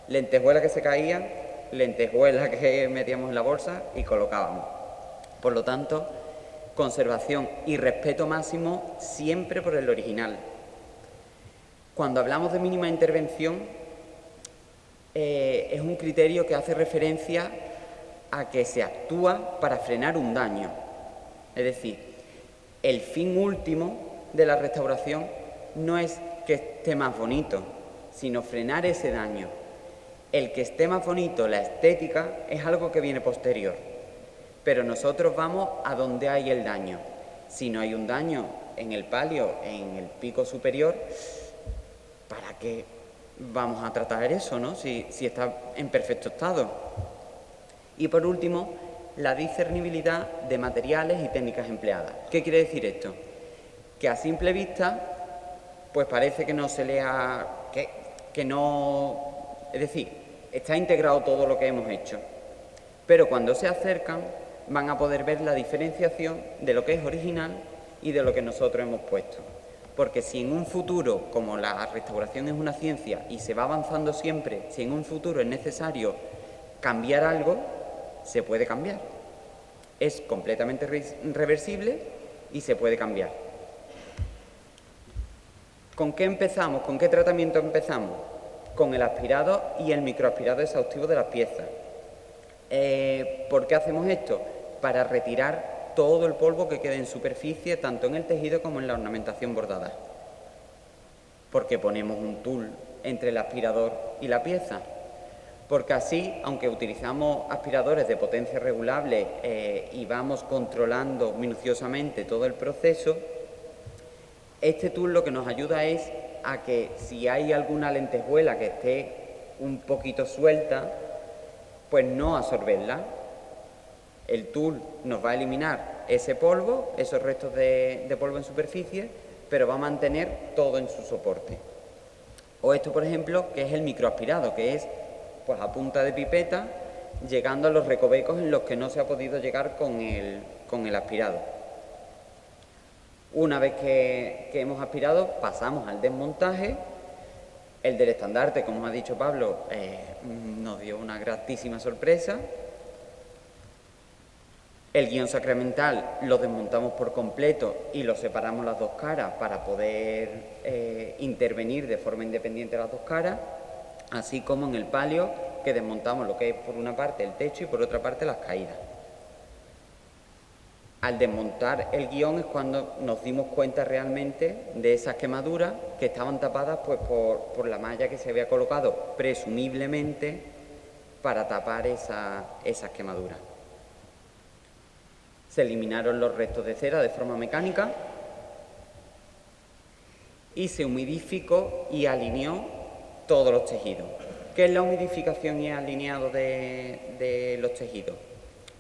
Lentejuela que se caía, lentejuela que metíamos en la bolsa y colocábamos. Por lo tanto, conservación y respeto máximo siempre por el original. Cuando hablamos de mínima intervención, es un criterio que hace referencia a que se actúa para frenar un daño. Es decir, el fin último de la restauración no es que esté más bonito, sino frenar ese daño. El que esté más bonito, la estética, es algo que viene posterior. Pero nosotros vamos a donde hay el daño. Si no hay un daño en el palio, en el pico superior, ¿para qué vamos a tratar eso, no? Si está en perfecto estado. Y por último, la discernibilidad de materiales y técnicas empleadas. ¿Qué quiere decir esto? Que a simple vista, pues parece que no se le ha... que no... Es decir, está integrado todo lo que hemos hecho. Pero cuando se acercan, van a poder ver la diferenciación de lo que es original y de lo que nosotros hemos puesto. Porque si en un futuro, como la restauración es una ciencia y se va avanzando siempre, si en un futuro es necesario cambiar algo, se puede cambiar. Es completamente reversible y se puede cambiar. ¿Con qué empezamos? ¿Con qué tratamiento empezamos? Con el aspirado y el microaspirado exhaustivo de las piezas. ¿Por qué hacemos esto? Para retirar todo el polvo que quede en superficie, tanto en el tejido como en la ornamentación bordada. Porque ponemos un tul entre el aspirador y la pieza. Porque así, aunque utilizamos aspiradores de potencia regulable y vamos controlando minuciosamente todo el proceso, este tul lo que nos ayuda es a que si hay alguna lentejuela que esté un poquito suelta, pues no absorberla. El tul nos va a eliminar ese polvo, esos restos de polvo en superficie, pero va a mantener todo en su soporte. O esto, por ejemplo, que es el microaspirado, que es pues a punta de pipeta, llegando a los recovecos en los que no se ha podido llegar con el aspirado. Una vez que hemos aspirado, pasamos al desmontaje. El del estandarte, como ha dicho Pablo, nos dio una gratísima sorpresa. El guión sacramental lo desmontamos por completo y lo separamos las dos caras para poder intervenir de forma independiente las dos caras, así como en el palio, que desmontamos lo que es por una parte el techo y por otra parte las caídas. Al desmontar el guión es cuando nos dimos cuenta realmente de esas quemaduras que estaban tapadas pues, por la malla que se había colocado presumiblemente para tapar esas quemaduras. Se eliminaron los restos de cera de forma mecánica y se humidificó y alineó todos los tejidos. ¿Qué es la humidificación y alineado de los tejidos?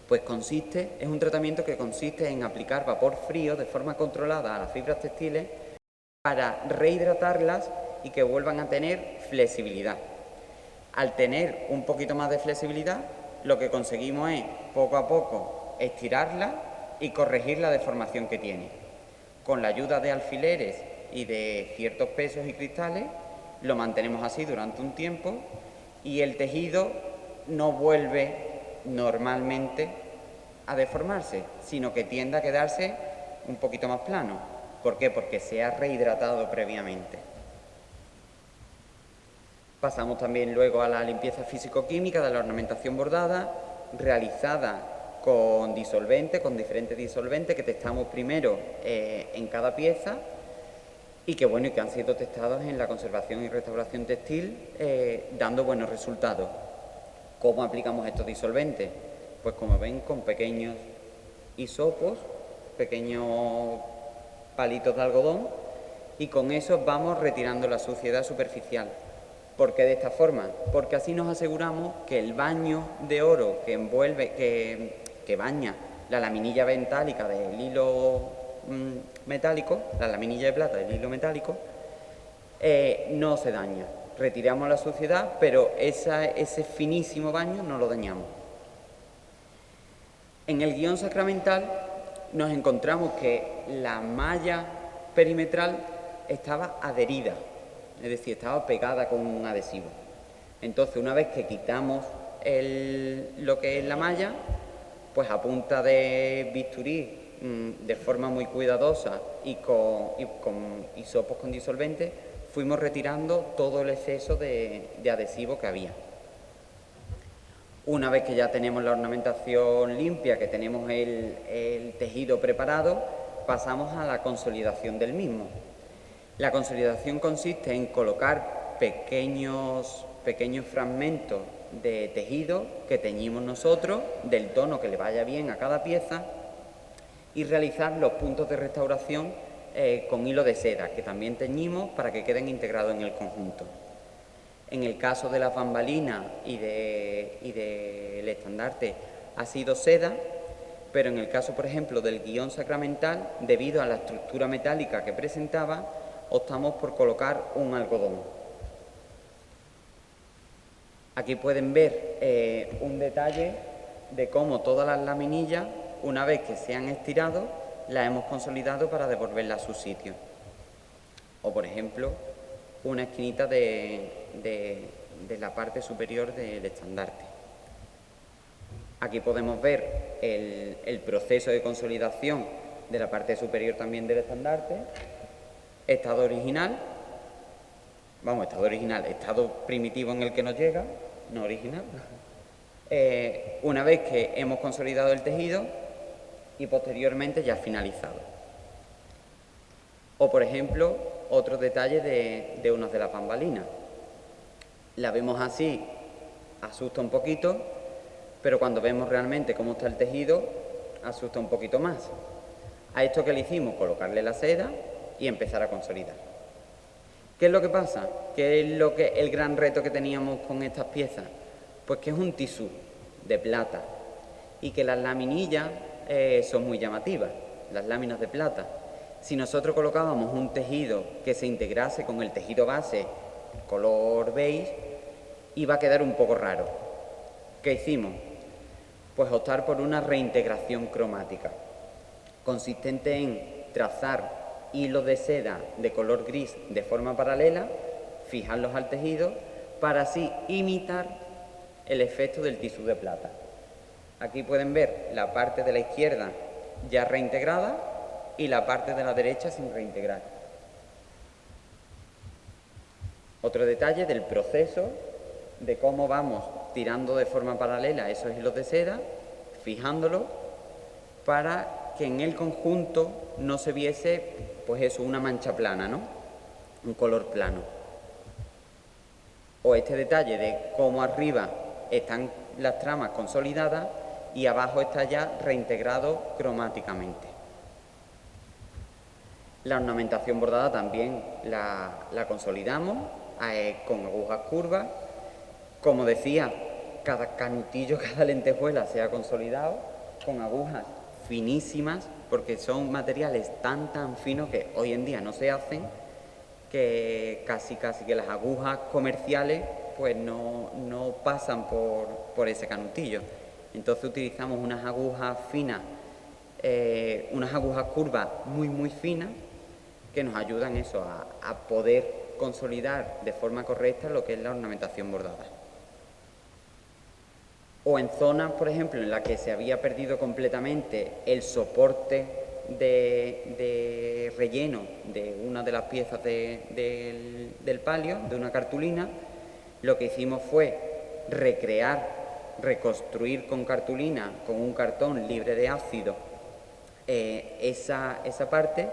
Pues es un tratamiento que consiste en aplicar vapor frío de forma controlada a las fibras textiles para rehidratarlas y que vuelvan a tener flexibilidad. Al tener un poquito más de flexibilidad, lo que conseguimos es, poco a poco, estirarla y corregir la deformación que tiene. Con la ayuda de alfileres y de ciertos pesos y cristales, lo mantenemos así durante un tiempo y el tejido no vuelve normalmente a deformarse, sino que tiende a quedarse un poquito más plano. ¿Por qué? Porque se ha rehidratado previamente. Pasamos también luego a la limpieza físico-química de la ornamentación bordada, realizada con disolvente, con diferentes disolventes que testamos primero en cada pieza y que han sido testados en la conservación y restauración textil dando buenos resultados. ¿Cómo aplicamos estos disolventes? Pues como ven, con pequeños hisopos, pequeños palitos de algodón, y con eso vamos retirando la suciedad superficial. ¿Por qué de esta forma? Porque así nos aseguramos que el baño de oro que envuelve, que baña la laminilla metálica del hilo metálico, la laminilla de plata del hilo metálico, no se daña. Retiramos la suciedad, pero ese finísimo baño no lo dañamos. En el guión sacramental nos encontramos que la malla perimetral estaba adherida, es decir, estaba pegada con un adhesivo. Entonces, una vez que quitamos lo que es la malla, pues a punta de bisturí de forma muy cuidadosa y con hisopos con disolvente, fuimos retirando todo el exceso de adhesivo que había. Una vez que ya tenemos la ornamentación limpia, que tenemos el tejido preparado, pasamos a la consolidación del mismo. La consolidación consiste en colocar pequeños fragmentos de tejido que teñimos nosotros, del tono que le vaya bien a cada pieza, y realizar los puntos de restauración con hilo de seda, que también teñimos para que queden integrados en el conjunto. En el caso de las bambalinas y del estandarte ha sido seda, pero en el caso, por ejemplo, del guión sacramental, debido a la estructura metálica que presentaba, optamos por colocar un algodón. Aquí pueden ver un detalle de cómo todas las laminillas, una vez que se han estirado, las hemos consolidado para devolverlas a su sitio. O, por ejemplo, una esquinita de la parte superior del estandarte. Aquí podemos ver el proceso de consolidación de la parte superior también del estandarte. Estado original, estado primitivo en el que nos llega, no original. Una vez que hemos consolidado el tejido y posteriormente ya finalizado. O, por ejemplo, otro detalle de unas de las bambalinas. La vemos así, asusta un poquito, pero cuando vemos realmente cómo está el tejido, asusta un poquito más. A esto que le hicimos, colocarle la seda y empezar a consolidar. ¿Qué es lo que pasa? ¿Qué es el gran reto que teníamos con estas piezas? Pues que es un tisú de plata y que las laminillas son muy llamativas, las láminas de plata. Si nosotros colocábamos un tejido que se integrase con el tejido base, color beige, iba a quedar un poco raro. ¿Qué hicimos? Pues optar por una reintegración cromática, consistente en trazar hilos de seda de color gris de forma paralela, fijarlos al tejido, para así imitar el efecto del tisú de plata. Aquí pueden ver la parte de la izquierda ya reintegrada y la parte de la derecha sin reintegrar. Otro detalle del proceso de cómo vamos tirando de forma paralela esos hilos de seda, fijándolos para que en el conjunto no se viese, pues eso, una mancha plana, ¿no? Un color plano. O este detalle de cómo arriba están las tramas consolidadas y abajo está ya reintegrado cromáticamente. La ornamentación bordada también la consolidamos con agujas curvas. Como decía, cada canutillo, cada lentejuela se ha consolidado con agujas finísimas, porque son materiales tan finos que hoy en día no se hacen, que casi que las agujas comerciales pues no pasan por ese canutillo. Entonces utilizamos unas agujas finas, unas agujas curvas muy finas, que nos ayudan eso a poder consolidar de forma correcta lo que es la ornamentación bordada. O en zonas, por ejemplo, en las que se había perdido completamente el soporte de relleno de una de las piezas del palio, de una cartulina, lo que hicimos fue reconstruir con cartulina, con un cartón libre de ácido, esa parte,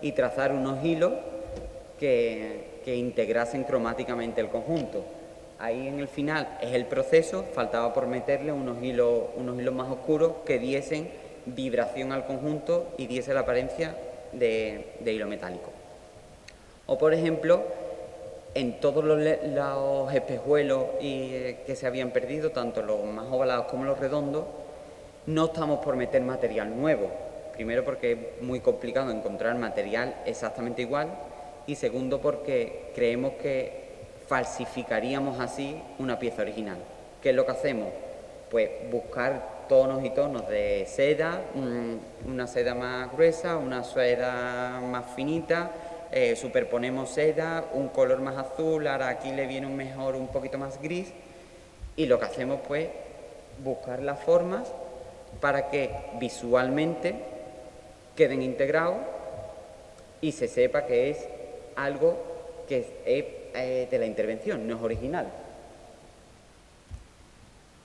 y trazar unos hilos que integrasen cromáticamente el conjunto. Ahí en el final es el proceso, faltaba por meterle unos hilos más oscuros que diesen vibración al conjunto y diese la apariencia de hilo metálico. O, por ejemplo, en todos los espejuelos que se habían perdido, tanto los más ovalados como los redondos, no estamos por meter material nuevo. Primero, porque es muy complicado encontrar material exactamente igual, y segundo, porque creemos que falsificaríamos así una pieza original. ¿Qué es lo que hacemos? Pues buscar tonos y tonos de seda, una seda más gruesa, una seda más finita, superponemos seda, un color más azul, ahora aquí le viene un poquito más gris, y lo que hacemos pues buscar las formas para que visualmente queden integrados y se sepa que es algo que es de la intervención, no es original.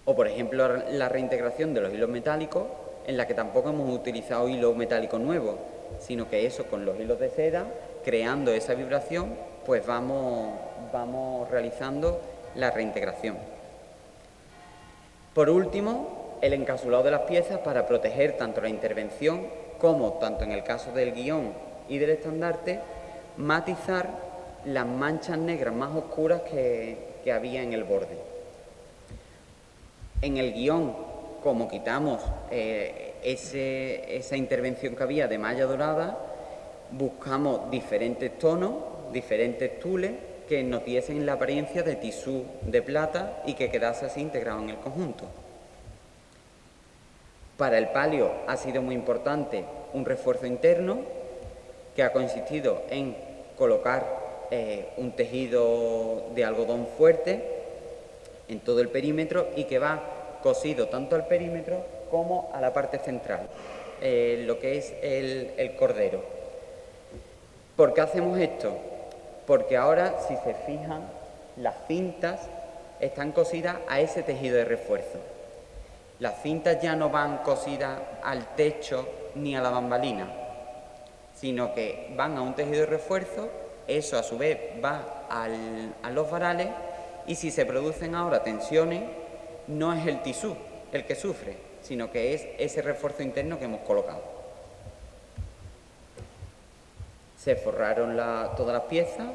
O, por ejemplo, la reintegración de los hilos metálicos, en la que tampoco hemos utilizado hilos metálicos nuevos, sino que eso, con los hilos de seda, creando esa vibración, pues vamos realizando la reintegración. Por último, el encapsulado de las piezas para proteger tanto la intervención como, tanto en el caso del guión y del estandarte, matizar las manchas negras más oscuras que había en el borde. En el guión, como quitamos esa intervención que había de malla dorada, buscamos diferentes tonos, diferentes tules que nos diesen la apariencia de tisú de plata y que quedase así integrado en el conjunto. Para el palio ha sido muy importante un refuerzo interno que ha consistido en colocar un tejido de algodón fuerte en todo el perímetro y que va cosido tanto al perímetro como a la parte central, lo que es el cordero. ¿Por qué hacemos esto? Porque ahora, si se fijan, las cintas están cosidas a ese tejido de refuerzo. Las cintas ya no van cosidas al techo ni a la bambalina, sino que van a un tejido de refuerzo, eso a su vez va a los varales, y si se producen ahora tensiones, no es el tisú el que sufre, sino que es ese refuerzo interno que hemos colocado. Se forraron todas las piezas,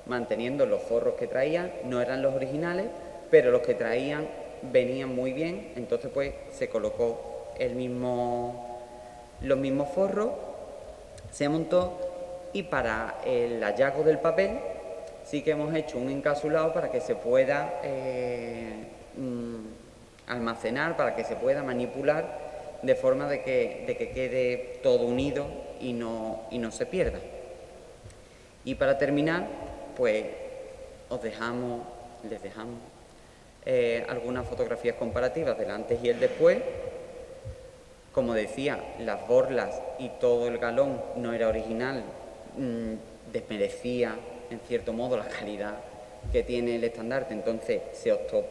manteniendo los forros que traían, no eran los originales, pero los que traían venían muy bien, entonces pues se colocó los mismos forros, se montó, y para el hallazgo del papel sí que hemos hecho un encapsulado para que se pueda almacenar, para que se pueda manipular de forma de que quede todo unido y no se pierda. Y para terminar, pues les dejamos algunas fotografías comparativas del antes y el después. Como decía, las borlas y todo el galón no era original, desmerecía en cierto modo la calidad que tiene el estandarte, entonces se optó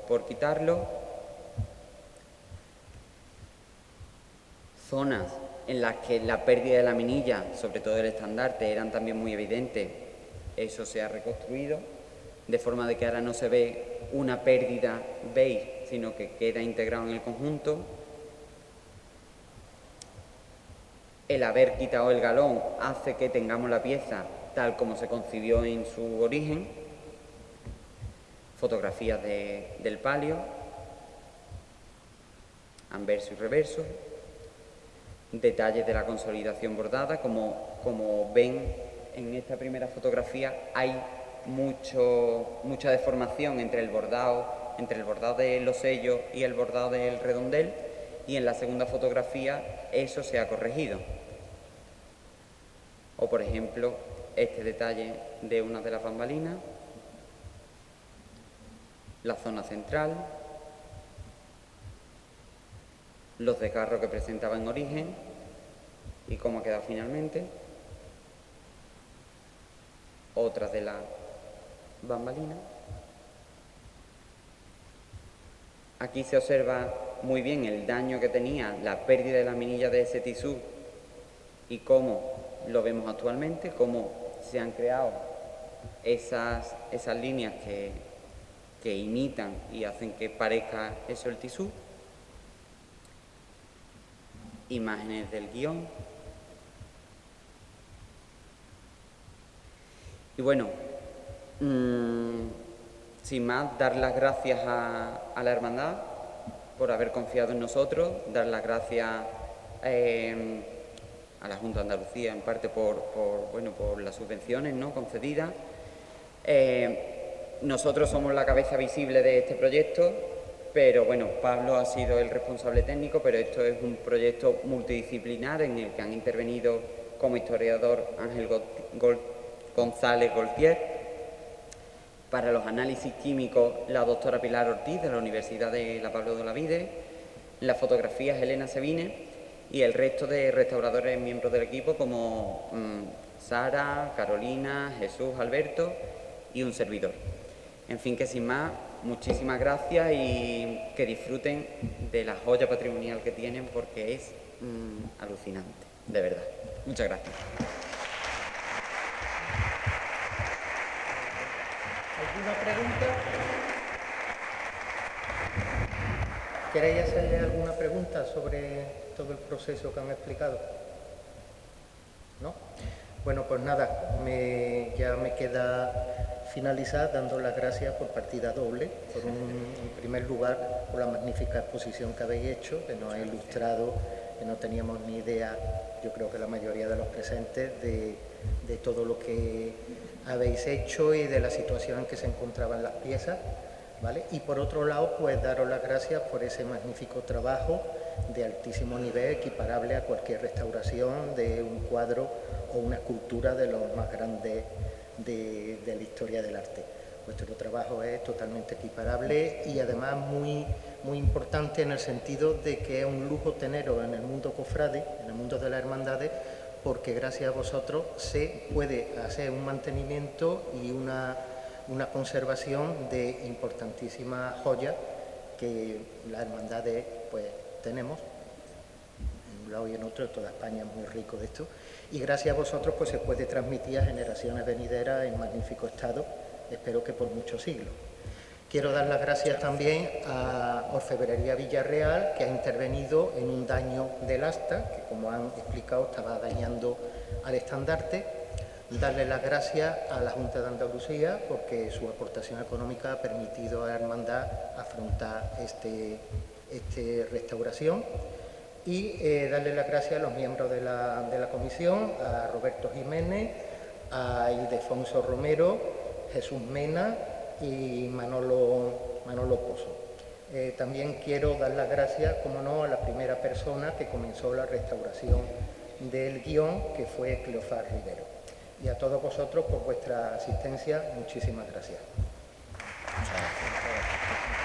por quitarlo. Zonas en las que la pérdida de la minilla, sobre todo del estandarte, eran también muy evidentes, eso se ha reconstruido, de forma de que ahora no se ve una pérdida beige, sino que queda integrado en el conjunto. El haber quitado el galón hace que tengamos la pieza tal como se concibió en su origen. Fotografías del palio, anverso y reverso. Detalles de la consolidación bordada. Como ven en esta primera fotografía, hay mucha deformación entre el bordado de los sellos y el bordado del redondel, y en la segunda fotografía eso se ha corregido. O, por ejemplo, este detalle de una de las bambalinas, la zona central, los desgarros que presentaba en origen y cómo ha quedado finalmente, otras de la bambalina. Aquí se observa muy bien el daño que tenía la pérdida de la minilla de ese tisú y cómo lo vemos actualmente, cómo se han creado esas líneas que imitan y hacen que parezca eso el tisú. Imágenes del guión. Y bueno, sin más, dar las gracias a la hermandad por haber confiado en nosotros, dar las gracias a la Junta de Andalucía en parte por las subvenciones, ¿no?, concedidas. Nosotros somos la cabeza visible de este proyecto, pero bueno, Pablo ha sido el responsable técnico, pero esto es un proyecto multidisciplinar en el que han intervenido como historiador Ángel González Goltier, para los análisis químicos la doctora Pilar Ortiz de la Universidad de la Pablo de Olavide, las fotografías Elena Sevine, y el resto de restauradores miembros del equipo como Sara, Carolina, Jesús, Alberto y un servidor. En fin, que sin más, muchísimas gracias y que disfruten de la joya patrimonial que tienen porque es alucinante, de verdad. Muchas gracias. ¿Alguna pregunta? ¿Queréis hacerle alguna pregunta sobre todo el proceso que han explicado? ¿No? Bueno, pues nada, ya me queda finalizar dando las gracias por partida doble, en primer lugar por la magnífica exposición que habéis hecho, que nos ha ilustrado, que no teníamos ni idea, yo creo que la mayoría de los presentes, de todo lo que habéis hecho y de la situación en que se encontraban las piezas, ¿vale? Y por otro lado, pues daros las gracias por ese magnífico trabajo de altísimo nivel, equiparable a cualquier restauración de un cuadro o una escultura de los más grandes de la historia del arte. Vuestro trabajo es totalmente equiparable y además muy importante en el sentido de que es un lujo teneros en el mundo cofrade, en el mundo de las hermandades, porque gracias a vosotros se puede hacer un mantenimiento y una conservación de importantísimas joyas que las hermandades pues tenemos en un lado y en otro. Toda España es muy rico de esto y gracias a vosotros pues se puede transmitir a generaciones venideras en magnífico estado, espero que por muchos siglos. Quiero dar las gracias también a Orfebrería Villarreal, que ha intervenido en un daño del asta, que como han explicado estaba dañando al estandarte. Darle las gracias a la Junta de Andalucía porque su aportación económica ha permitido a la hermandad afrontar esta restauración. Y darle las gracias a los miembros de la comisión, a Roberto Jiménez, a Ildefonso Romero, Jesús Mena y Manolo Pozo. También quiero dar las gracias, como no, a la primera persona que comenzó la restauración del guión, que fue Cleofás Rivero. Y a todos vosotros por vuestra asistencia, muchísimas gracias. Muchas gracias.